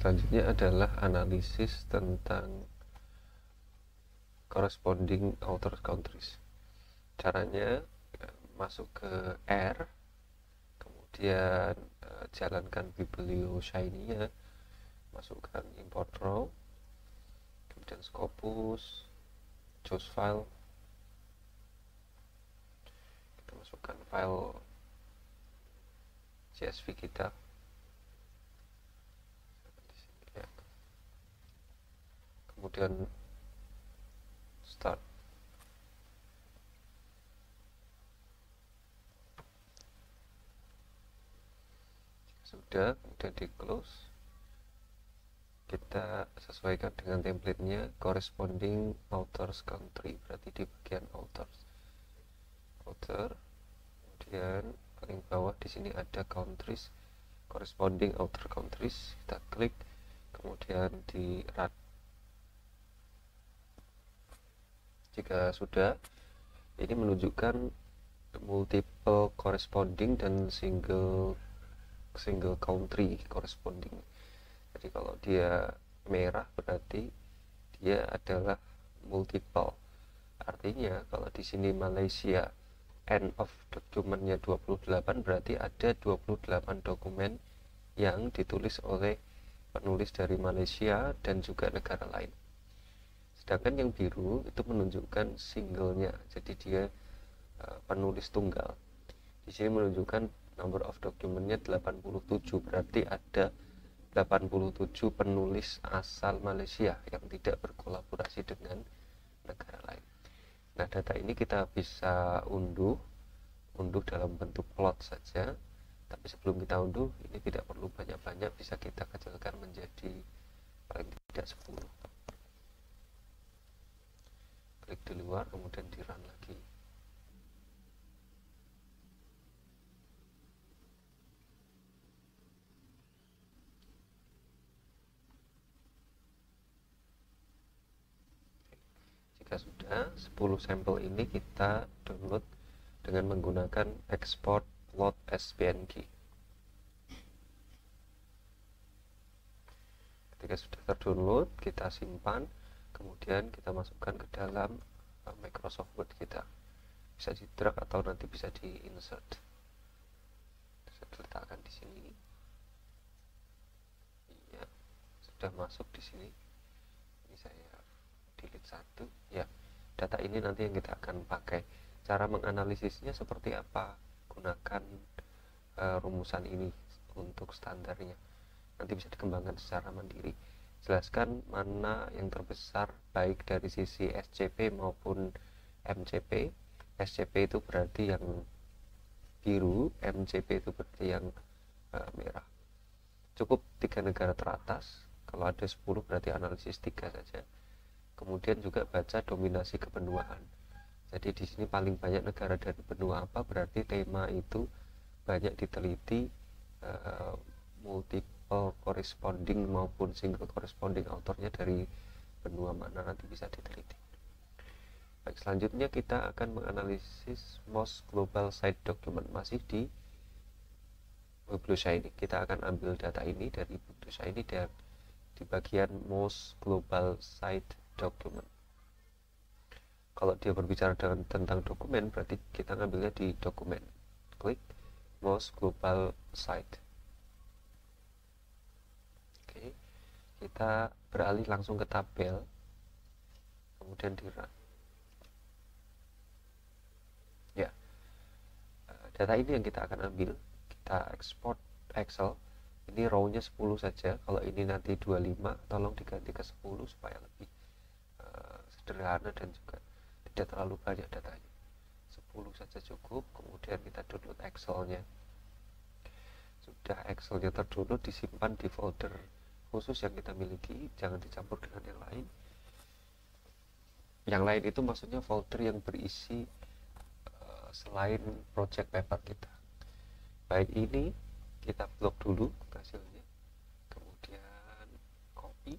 selanjutnya adalah analisis tentang corresponding outer countries. Caranya masuk ke R, kemudian jalankan biblioshiny-nya, masukkan import raw, kemudian Scopus, choose file, kita masukkan file CSV kita di sini, ya. Kemudian start. Sudah, kemudian di close, kita sesuaikan dengan template-nya corresponding authors country, berarti di bagian author, kemudian paling bawah di sini ada countries, corresponding outer countries, kita klik, kemudian di run. Jika sudah, ini menunjukkan multiple corresponding dan single country corresponding. Jadi kalau dia merah berarti dia adalah multiple. Artinya kalau di sini Malaysia end of dokumennya 28, berarti ada 28 dokumen yang ditulis oleh penulis dari Malaysia dan juga negara lain. Sedangkan yang biru itu menunjukkan singlenya, jadi dia penulis tunggal. Di sini menunjukkan number of dokumennya 87, berarti ada 87 penulis asal Malaysia yang tidak berkolaborasi dengan negara lain. Nah, data ini kita bisa unduh dalam bentuk plot saja. Tapi sebelum kita unduh, ini tidak perlu banyak-banyak, bisa kita kecilkan menjadi paling tidak 10. Klik di luar, kemudian di run lagi. Jika sudah, 10 sampel ini kita download dengan menggunakan export plot as PNG. Ketika sudah terdownload, kita simpan, kemudian kita masukkan ke dalam Microsoft Word kita. Bisa di drag atau nanti bisa di insert. Bisa diletakkan di sini. Ya, sudah masuk di sini. Ini saya delete satu. Ya, data ini nanti yang kita akan pakai. Cara menganalisisnya seperti apa? Gunakan rumusan ini untuk standarnya. Nanti bisa dikembangkan secara mandiri. Jelaskan mana yang terbesar baik dari sisi SCP maupun MCP. SCP itu berarti yang biru, MCP itu berarti yang merah. Cukup 3 negara teratas. Kalau ada 10 berarti analisis 3 saja. Kemudian juga baca dominasi kebenuaan. Jadi di sini paling banyak negara dari benua apa, berarti tema itu banyak diteliti, multiple corresponding maupun single corresponding autornya dari benua mana nanti bisa diteliti. Baik, selanjutnya kita akan menganalisis most global site document, masih di biblioshiny. Kita akan ambil data ini dari biblioshiny dan di bagian most global site document. Kalau dia berbicara tentang dokumen, berarti kita ngambilnya di dokumen. Klik most global site. Oke, kita beralih langsung ke tabel, kemudian di run. Ya, data ini yang kita akan ambil, kita export Excel. Ini row-nya 10 saja. Kalau ini nanti 25, tolong diganti ke 10 supaya lebih sederhana dan juga tidak terlalu banyak datanya. 10 saja cukup. Kemudian kita download Excel-nya. Sudah Excel-nya terdownload, disimpan di folder khusus yang kita miliki, jangan dicampur dengan yang lain. Yang lain itu maksudnya folder yang berisi selain project paper kita. Baik, ini kita blok dulu hasilnya, kemudian copy,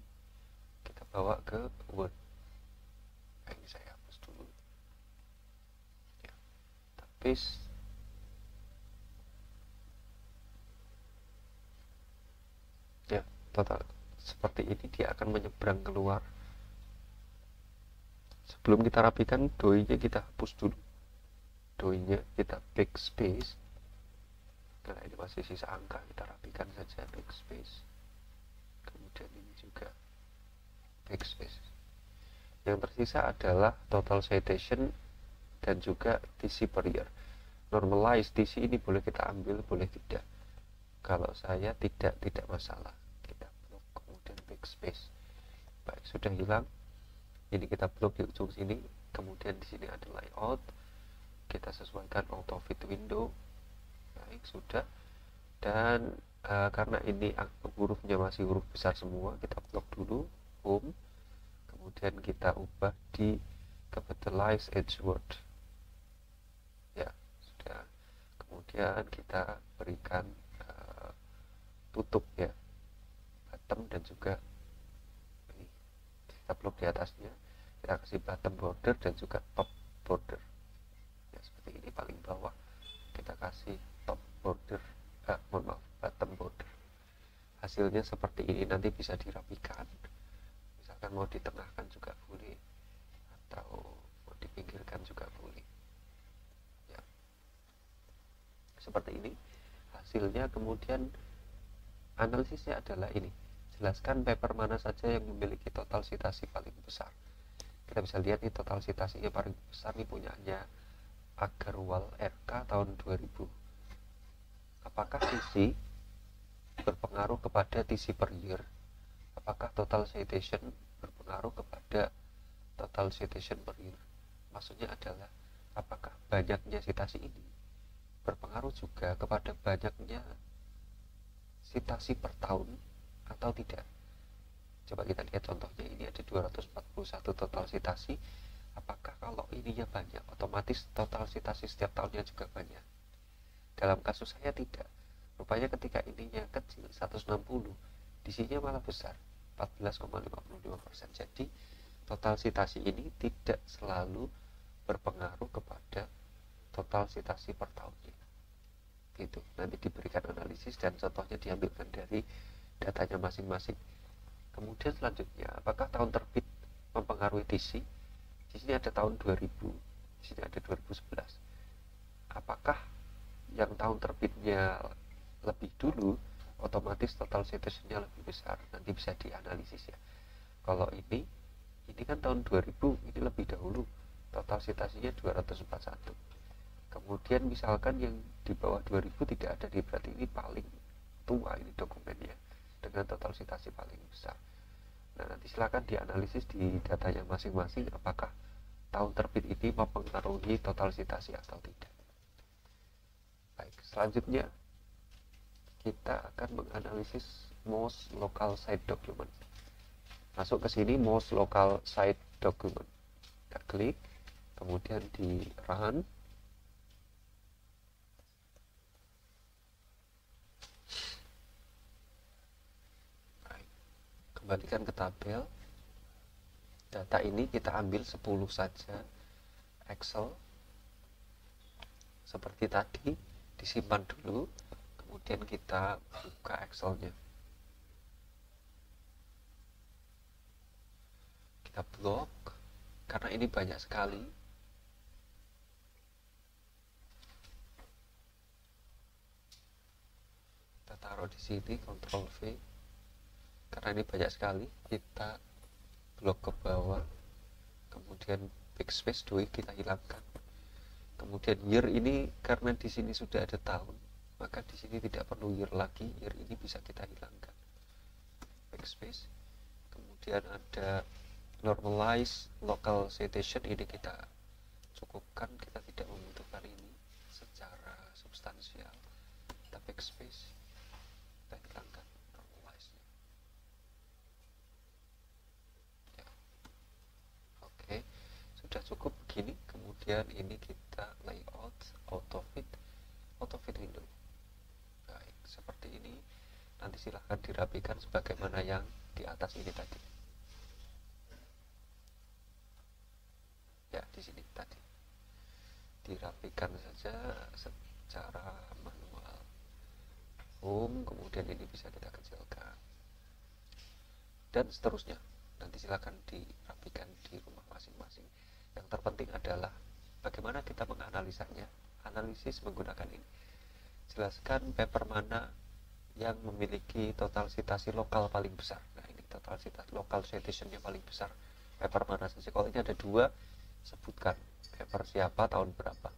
kita bawa ke Word. Nah, ini saya hapus dulu ya, paste. Ya, total seperti ini dia akan menyeberang keluar. Sebelum kita rapikan doi-nya, kita hapus dulu doi-nya, kita backspace karena ini masih sisa angka, kita rapikan saja, backspace, kemudian ini juga backspace. Yang tersisa adalah total citation dan juga TC per year. Normalize TC ini boleh kita ambil, boleh tidak. Kalau saya tidak masalah, kita blok, kemudian backspace. Baik, sudah hilang. Ini kita blok di ujung sini, kemudian di sini ada layout, kita sesuaikan auto fit window. Baik, sudah. Dan karena ini hurufnya masih huruf besar semua, kita blok dulu home, kemudian kita ubah di capitalize edge word. Ya, sudah. Kemudian kita berikan tutup ya, bottom dan juga ini kita blok di atasnya, kita kasih bottom border dan juga top border ya, seperti ini. Paling bawah kita kasih top border, mohon maaf, bottom border. Hasilnya seperti ini, nanti bisa dirapikan, misalkan mau ditengahkan juga boleh atau mau dipinggirkan juga boleh ya, seperti ini hasilnya. Kemudian analisisnya adalah ini, jelaskan paper mana saja yang memiliki total citasi paling besar. Kita bisa lihat nih, total citasinya paling besar nih punyanya Agarwal RK tahun 2000. Apakah TC berpengaruh kepada TC per year? Apakah total citation berpengaruh kepada total citation per year? Maksudnya adalah apakah banyaknya citasi ini berpengaruh juga kepada banyaknya citasi per tahun atau tidak. Coba kita lihat contohnya, ini ada 241 total citasi. Apakah kalau ininya banyak, otomatis total citasi setiap tahunnya juga banyak? Dalam kasus saya tidak. Rupanya ketika ininya kecil 160, di sini malah besar 14,55%. Jadi total citasi ini tidak selalu berpengaruh kepada total citasi per tahunnya. Itu nanti diberikan analisis dan contohnya diambilkan dari datanya masing-masing. Kemudian selanjutnya, apakah tahun terbit mempengaruhi TC? Di sini ada tahun 2000, di sini ada 2011. Apakah yang tahun terbitnya lebih dulu, otomatis total citation-nya lebih besar? Nanti bisa dianalisis ya. Kalau ini kan tahun 2000, ini lebih dahulu, total citasinya 241. Kemudian misalkan yang di bawah 2000 tidak ada, berarti ini paling tua ini dokumennya dengan total citasi paling besar. Nah, nanti silakan dianalisis di datanya masing-masing apakah tahun terbit ini mempengaruhi total citasi atau tidak. Baik, selanjutnya kita akan menganalisis most local site document. Masuk ke sini, most local site document. Kita klik, kemudian di run. Kembalikan ke tabel. Data ini kita ambil 10 saja, Excel seperti tadi, disimpan dulu, kemudian kita buka Excelnya, kita blok karena ini banyak sekali. Kita taruh di sini, Ctrl V. Karena ini banyak sekali, kita blok ke bawah, kemudian backspace doi kita hilangkan. Kemudian year ini karena di sini sudah ada tahun, maka di sini tidak perlu year lagi, year ini bisa kita hilangkan. Backspace. Kemudian ada normalize local citation, ini kita cukupkan, kita tidak membutuhkan ini secara substansial. Kita backspace, kita hilangkan. Sudah cukup begini. Kemudian ini kita layout auto fit window. Baik, seperti ini. Nanti silahkan dirapikan sebagaimana yang di atas ini tadi. Ya, di sini tadi dirapikan saja secara manual. Home, kemudian ini bisa kita kecilkan. dan seterusnya. Nanti silakan dirapikan di rumah masing-masing. Yang terpenting adalah bagaimana kita menganalisanya. Analisis menggunakan ini. Jelaskan paper mana yang memiliki total citasi lokal paling besar. Nah, ini total citasi lokal citation-nya paling besar. Paper mana saja? Kalau ini ada 2, sebutkan paper siapa, tahun berapa.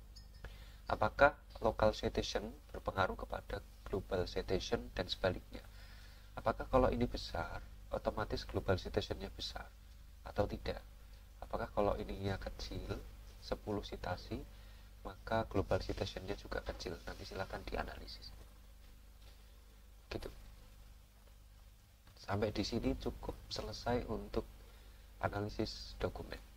Apakah local citation berpengaruh kepada global citation dan sebaliknya? Apakah kalau ini besar, otomatis global citation-nya besar atau tidak? Apakah kalau ininya kecil, 10 citasi, maka global citation-nya juga kecil? Nanti silakan dianalisis. Gitu. Sampai di sini cukup selesai untuk analisis dokumen.